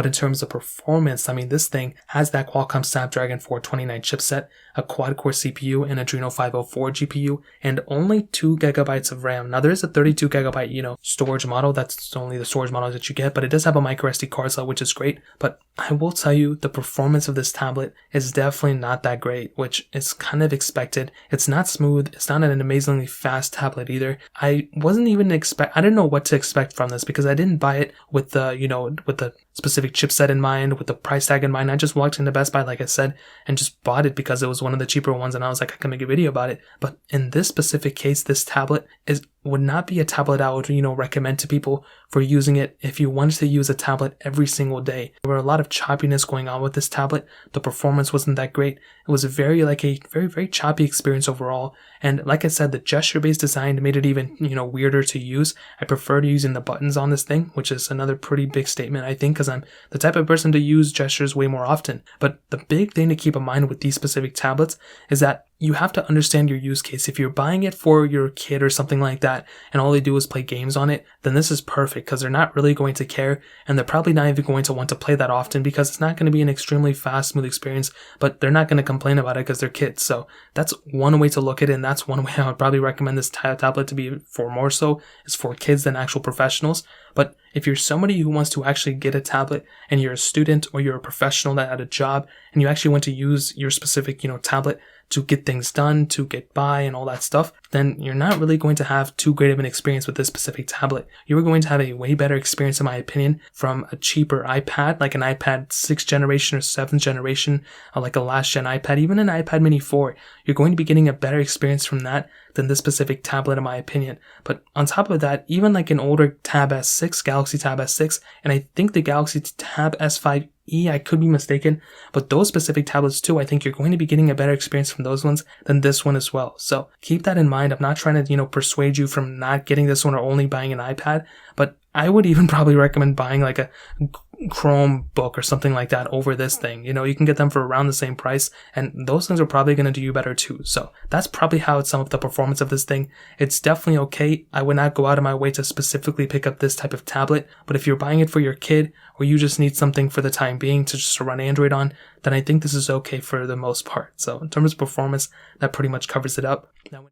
But in terms of performance, I mean, this thing has that Qualcomm Snapdragon 429 chipset, a quad-core CPU, and Adreno 504 GPU, and only 2 gigabytes of RAM. Now, there is a 32 gigabyte, storage model. That's only the storage model that you get, but it does have a micro SD card slot, which is great. But I will tell you, the performance of this tablet is definitely not that great, which is kind of expected. It's not smooth. It's not an amazingly fast tablet either. I didn't know what to expect from this because I didn't buy it with the specific chipset in mind, with the price tag in mind. I just walked into Best Buy, like I said, and just bought it because it was one of the cheaper ones, and I was like, I can make a video about it. But in this specific case, this tablet would not be a tablet I would, recommend to people for using it if you wanted to use a tablet every single day. There were a lot of choppiness going on with this tablet. The performance wasn't that great. It was a very, very choppy experience overall. And like I said, the gesture-based design made it even, weirder to use. I prefer to using the buttons on this thing, which is another pretty big statement, I think, because I'm the type of person to use gestures way more often. But the big thing to keep in mind with these specific tablets is that you have to understand your use case. If you're buying it for your kid or something like that, and all they do is play games on it, then this is perfect because they're not really going to care, and they're probably not even going to want to play that often because it's not going to be an extremely fast, smooth experience, but they're not going to complain about it because they're kids. So that's one way to look at it, and that's one way I would probably recommend this tablet to be for more so, is for kids than actual professionals. But if you're somebody who wants to actually get a tablet and you're a student or you're a professional that had a job and you actually want to use your specific, tablet to get things done, to get by and all that stuff, then you're not really going to have too great of an experience with this specific tablet. You're going to have a way better experience, in my opinion, from a cheaper iPad, like an iPad 6th generation or 7th generation, like a last gen iPad, even an iPad mini 4. You're going to be getting a better experience from that than this specific tablet, in my opinion. But on top of that, even like an older Tab S6, Galaxy Tab S6, and I think the Galaxy Tab S5e, I could be mistaken, but those specific tablets too, I think you're going to be getting a better experience from those ones than this one as well. So keep that in mind. I'm not trying to, persuade you from not getting this one or only buying an iPad, but I would even probably recommend buying like a Chromebook or something like that over this thing. You can get them for around the same price, and those things are probably going to do you better too. So that's probably how I'd sum up the performance of this thing. It's definitely okay. I would not go out of my way to specifically pick up this type of tablet, but if you're buying it for your kid or you just need something for the time being to just run Android on, then I think this is okay for the most part. So in terms of performance, that pretty much covers it up. Now,